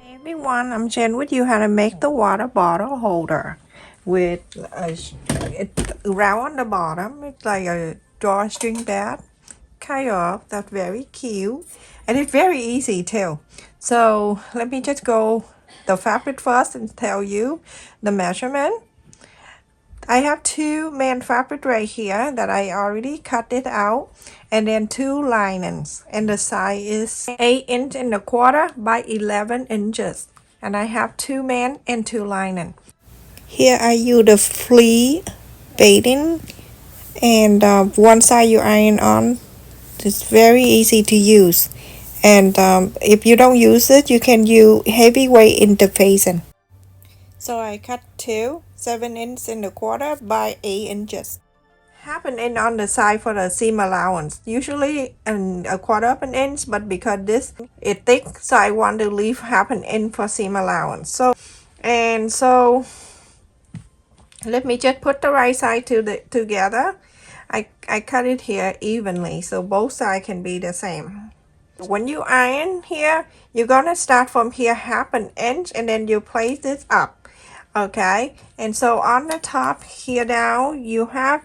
Everyone, I'm sharing with you how to make the water bottle holder with it round on the bottom. It's like a drawstring bag, kind of. That's very cute, and it's very easy too. So let me just go the fabric first and tell you the measurement. I have two main fabric right here that I already cut it out, and then two linings, and the size is 8 inch and a quarter by 11 inches, and I have two main and two lining. Here I use the Fleece beading, and one side you iron on. It's very easy to use, and if you don't use it, you can use heavyweight interfacing. So I cut two 7 inch and a quarter by 8 inches. Half an inch on the side for the seam allowance. Usually a quarter of an inch, but because this is thick, so I want to leave half an inch for seam allowance. So let me just put the right side together. I cut it here evenly so both sides can be the same. When you iron here, you're gonna start from here half an inch and then you place this up. Okay, and so on the top here now you have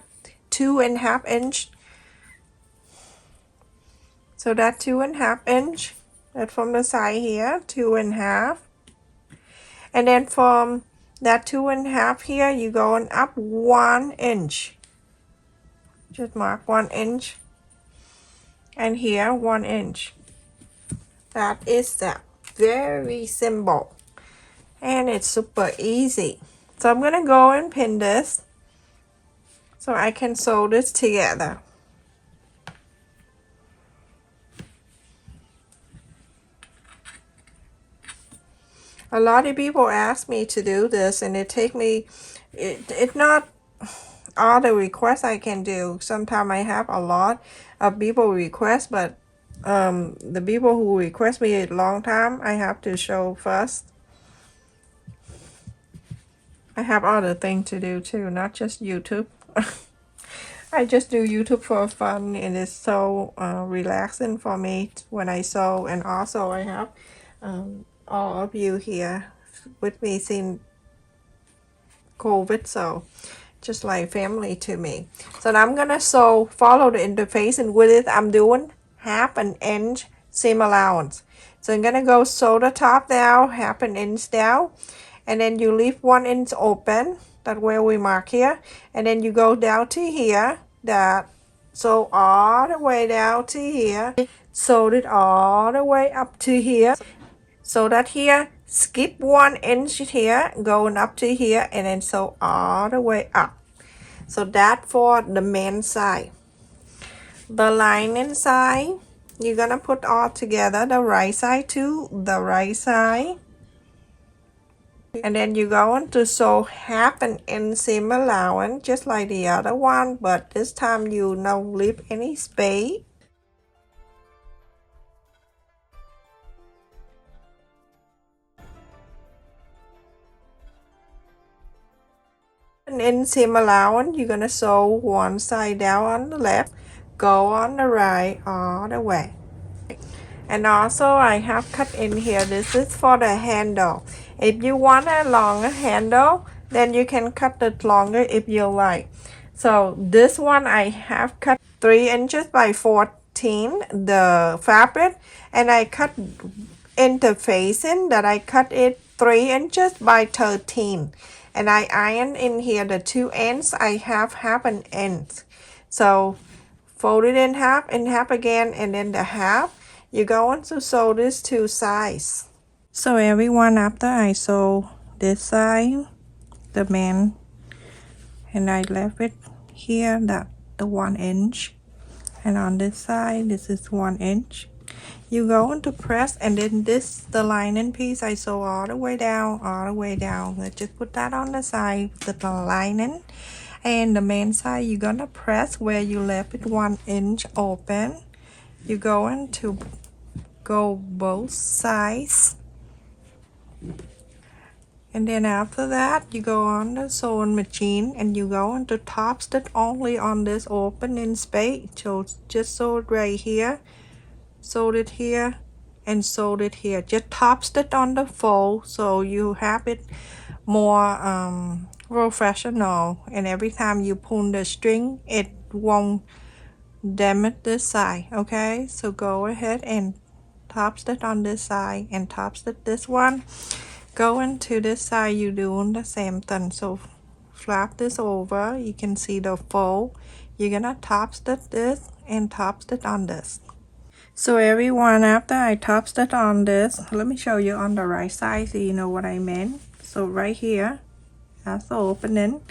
2.5 inch. So that's 2.5 inch. That's from the side here, 2.5. And then from that 2.5 here, you going up 1 inch. Just mark 1 inch. And here 1 inch. That is that. Very simple. And it's super easy. So I'm gonna go and pin this so I can sew this together. A lot of people ask me to do this, and it's not all the requests I can do. Sometimes I have a lot of people request, but the people who request me a long time, I have to show first. I have other things to do too, not just YouTube. I just do YouTube for fun, and it's so relaxing for me when I sew. And also I have all of you here with me since COVID, so just like family to me. So now I'm gonna follow the interface, and with it I'm doing half an inch seam allowance. So I'm gonna go sew the top down half an inch down, and then you leave 1 inch open. That's where we mark here, and then you go down to here, that sew all the way down to here, sew it all the way up to here, so that here skip 1 inch here going up to here, and then sew all the way up. So that for the main side. The lining side, you're gonna put all together, the right side to the right side, and then you're going to sew half an inch seam allowance just like the other one, but this time you don't leave any space. And in seam allowance, you're gonna sew one side down on the left, go on the right all the way. And also I have cut in here, this is for the handle. If you want a longer handle, then you can cut it longer if you like. So this one I have cut 3 inches by 14 the fabric, and I cut interfacing that I cut it 3 inches by 13, and I iron in here the 2 ends. I have half an inch, so fold it in half again, and then the half you're going to sew this 2 sides. So everyone, after I sew this side, the main, and I left it here that the 1 inch, and on this side this is 1 inch. You go into press, and then this the lining piece I sew all the way down. Let's just put that on the side, the lining, and the main side you're gonna press where you left it 1 inch open. You're going to go both sides, and then after that you go on the sewing machine, and you go into top stitch only on this opening space. So just sew it right here, sew it here, and sewed it here. Just top stitch on the fold so you have it more professional, and every time you pull the string it won't damage this side. Okay, so go ahead and top stitch on this side and top stitch this one. Go into this side, you doing the same thing. So flap this over, you can see the fold. You're gonna top stitch this and top stitch on this. So everyone, after I top stitch on this, let me show you on the right side so you know what I meant. So right here, that's the opening,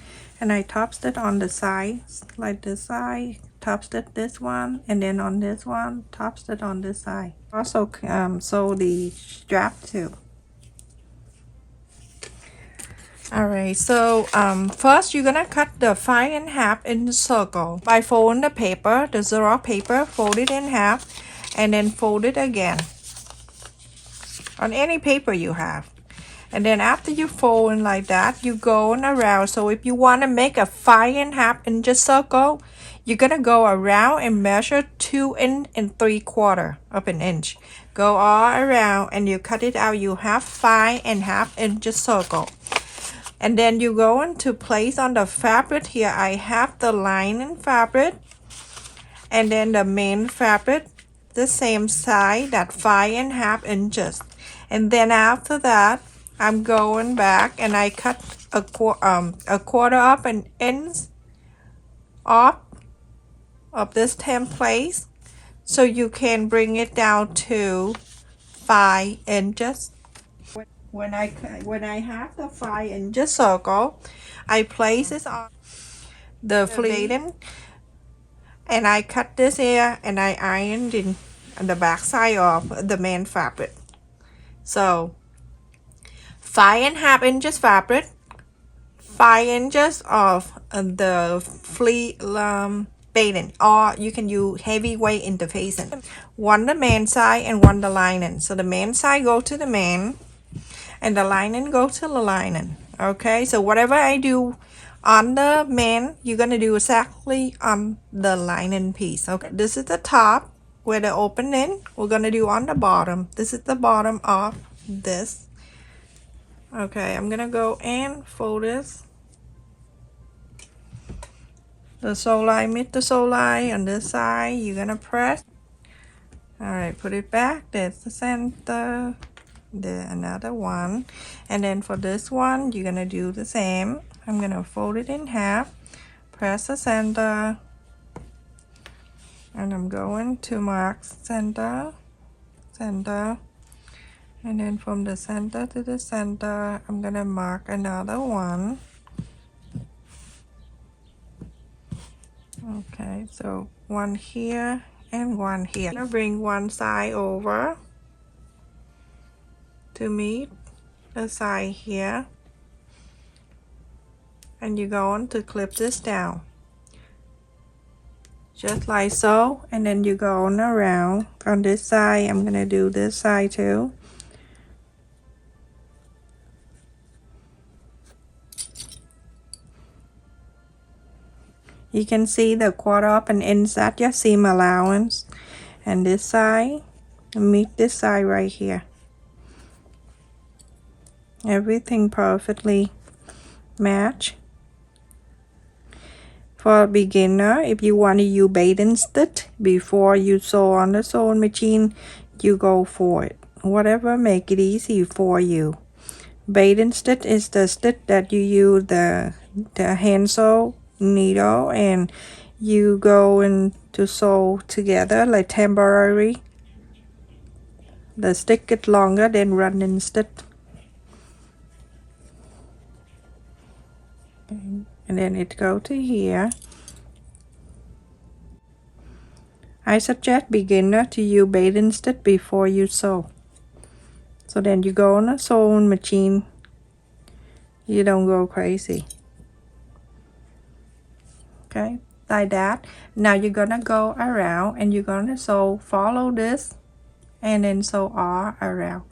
and I top stitch on the sides, like this side, top stitch this one, and then on this one, top stitch on this side. Also sew the strap too. Alright, so first you're gonna cut the 5 in half in the circle by folding the paper, the Xerox paper, fold it in half, and then fold it again on any paper you have. And then after you fold in like that, you go around. So if you want to make a 5 in half inch circle, you're gonna go around and measure 2 3/4 of an inch. Go all around and you cut it out. You have 5 and half inch circle. And then you go into place on the fabric. Here I have the lining fabric and then the main fabric, the same side, that 5 and half inches. And then after that, I'm going back and I cut a quarter of an inch off of this template so you can bring it down to 5 inches. When I have the 5 inches circle, I place this on the fleece and I cut this here and I ironed in the back side of the main fabric. So 5 and half inches fabric, 5 inches of the fleece beading, or you can use heavyweight interfacing. One the main side and one the lining. So the main side go to the main and the lining go to the lining. Okay, so whatever I do on the main, you're gonna do exactly on the lining piece. Okay, this is the top where the opening. We're gonna do on the bottom. This is the bottom of this. Okay, I'm gonna go and fold this. The sew line meet the sew line on this side. You're gonna press. All right, put it back. That's the center. Another one, and then for this one you're gonna do the same. I'm gonna fold it in half, press the center, and I'm going to mark center, and then from the center to the center I'm gonna mark another one. Okay, so one here and one here. I'm gonna bring one side over to meet the side here, and you're going to clip this down just like so, and then you're going around on this side. I'm gonna do this side too. You can see the quarter of an inch at your seam allowance, and this side meet this side right here. Everything perfectly match. For a beginner, if you want to use bathing stitch before you sew on the sewing machine, you go for it. Whatever make it easy for you. Bathing stitch is the stitch that you use the hand sew needle and you go in to sew together like temporary. The stick gets longer than running stitch. And then it go to here. I suggest beginner to use bathing stitch before you sew. So then you go on a sewing machine, you don't go crazy. Okay, like that. Now you're gonna go around and you're gonna sew, follow this, and then sew all around.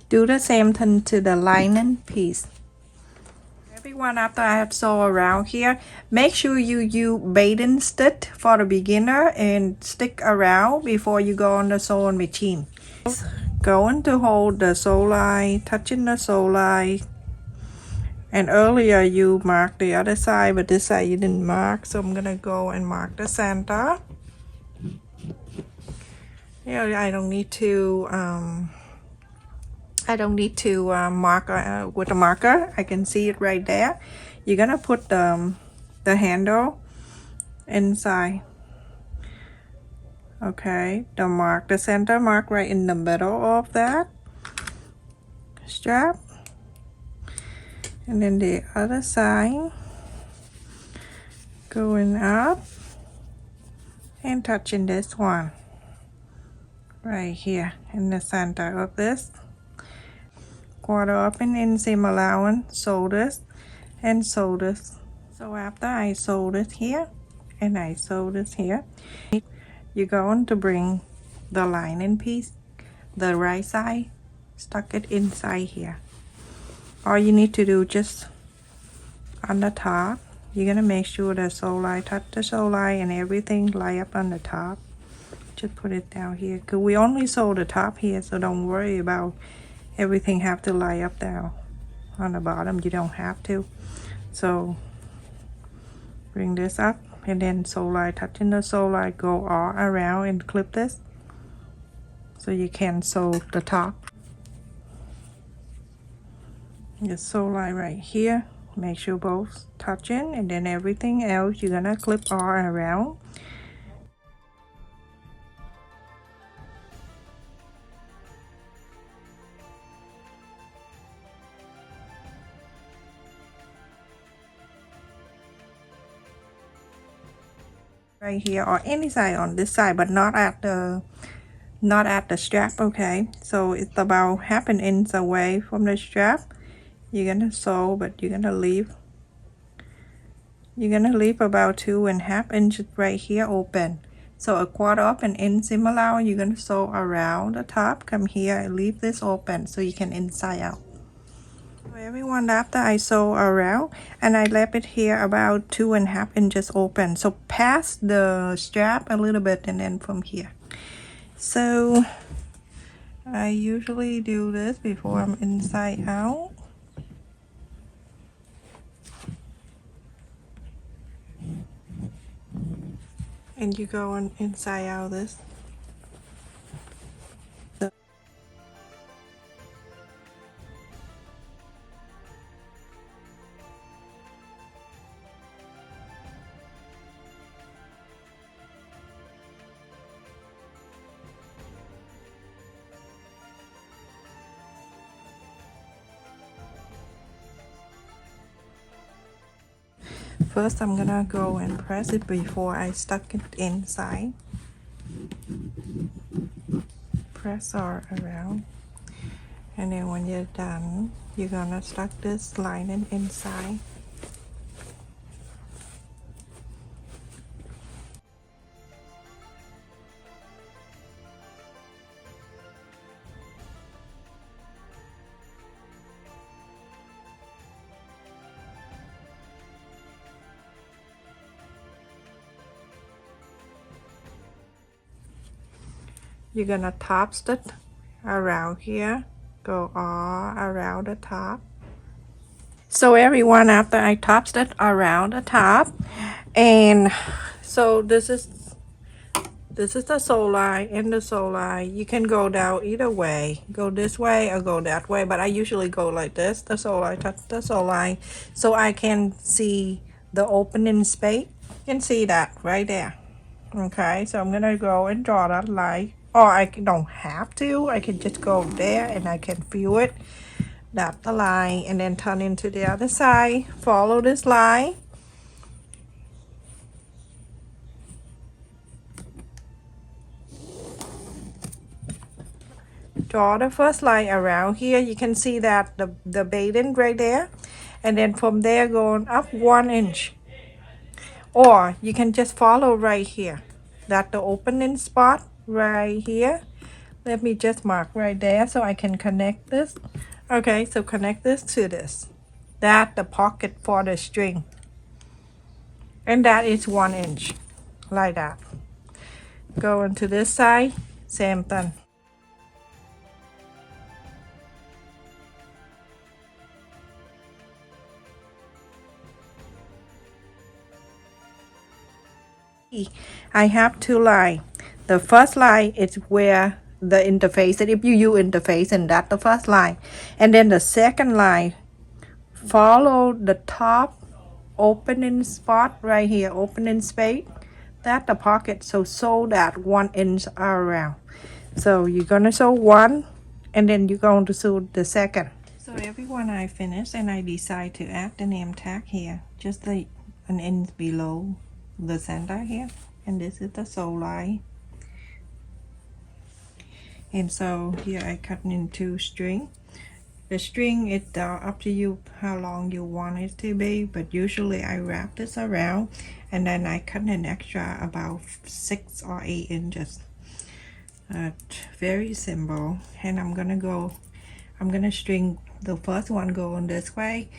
Do the same thing to the lining piece. Everyone, after I have sew around here, make sure you use bathing stitch for the beginner and stick around before you go on the sewing machine. going to hold the sew line, touching the sew line. And earlier you marked the other side, but this side you didn't mark, so I'm gonna go and mark the center. Yeah, I don't need to mark with a marker. I can see it right there. You're gonna put the handle inside. Okay, the center mark right in the middle of that strap, and then the other side going up and touching this one right here in the center of this. Quarter up and inseam allowance, sew this and sew this. So after I sew this here and I sew this here, you're going to bring the lining piece, the right side, stuck it inside here. All you need to do, just on the top, you're gonna make sure the sew line touch the sew line and everything lie up on the top. Just put it down here, because we only sew the top here, so don't worry about everything have to lie up down on the bottom. You don't have to. So bring this up and then sew line, touching the sew line, go all around and clip this so you can sew the top. Just sew line right here, make sure both touching, and then everything else you're gonna clip all around. Right here or any side on this side, but not at the strap. Okay, so it's about half an inch away from the strap. You're gonna sew, but you're gonna leave about 2.5 inches right here open. So a quarter of an inch seam allowance, you're gonna sew around the top, come here and leave this open so you can inside out. Everyone, after I sew around and I left it here about 2.5 inches open, so past the strap a little bit and then from here. So I usually do this before I'm inside out. And you go on inside out this. First, I'm gonna go and press it before I stuck it inside. Press all around, and then when you're done, you're gonna stuck this lining inside. You're gonna top stitch around here, go all around the top. So everyone, after I top stitch around the top, and so this is the sew line and the sew line. You can go down either way, go this way or go that way, but I usually go like this, the sew line touch the sew line, so I can see the opening space. You can see that right there. Okay, so I'm gonna go and draw that line, or I don't have to, I can just go there and I can feel it, that's the line, and then turn into the other side, follow this line. Draw the first line around here. You can see that the beading right there, and then from there going up 1 inch, or you can just follow right here, that the opening spot right here. Let me just mark right there so I can connect this. Okay, so connect this to this, that the pocket for the string, and that is 1 inch, like that. Go into this side, same thing. I have two lines. The first line is where the interface, and if you use interface, and that's the first line. And then the second line, follow the top opening spot right here, opening space. That's the pocket, so sew that one inch around. So you're gonna sew one, and then you're going to sew the second. So everyone, I finished, and I decide to add the name tag here, just like an inch below the center here. And this is the sew line. And so here I cut into string. The string is up to you how long you want it to be, but usually I wrap this around and then I cut an extra about 6 or 8 inches. Very simple. And I'm gonna string the first one going this way.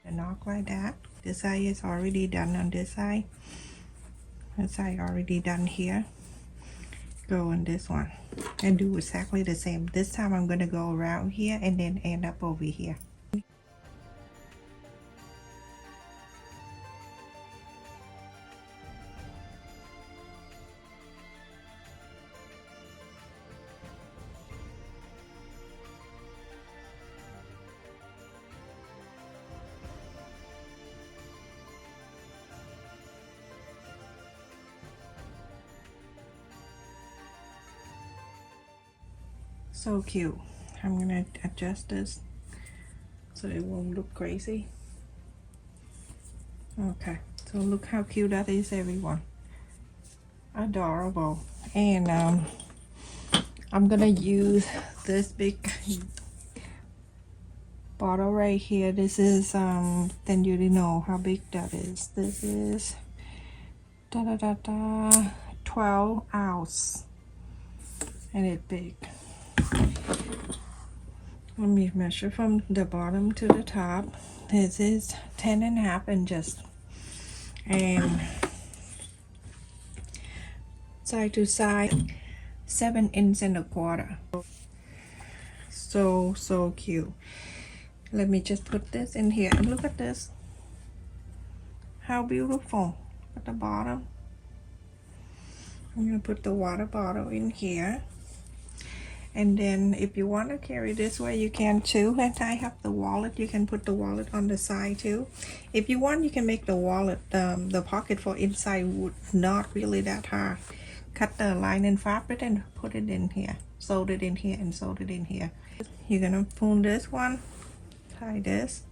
The knock like that. This side is already done on this side. This side already done here. Go on this one and do exactly the same. This time I'm gonna go around here and then end up over here. So cute. I'm gonna adjust this so it won't look crazy. Okay, so look how cute that is, everyone. Adorable. And I'm gonna use this big bottle right here. This is then you know how big that is. This is 12 ounce, and it's big. Let me measure from the bottom to the top. This is 10.5 inches, and side to side 7 inches and a quarter. So cute. Let me just put this in here and look at this. How beautiful at the bottom. I'm gonna put the water bottle in here. And then if you want to carry this way, you can too. And I have the wallet. You can put the wallet on the side too. If you want, you can make the wallet, the pocket for inside wood not really that hard. Cut the line in fabric and put it in here. Sew it in here and sew it in here. You're gonna pull this one, tie this,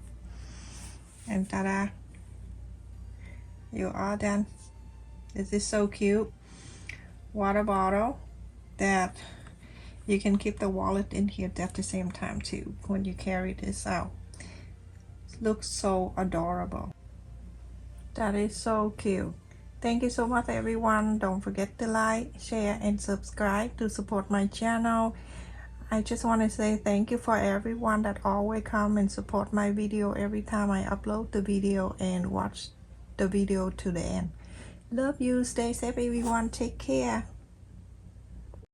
and ta-da! You are done. This is so cute. Water bottle that you can keep the wallet in here at the same time too when you carry this out. It looks so adorable. That is so cute. Thank you so much, everyone. Don't forget to like, share, and subscribe to support my channel. I just want to say thank you for everyone that always come and support my video every time I upload the video and watch the video to the end. Love you. Stay safe, everyone. Take care.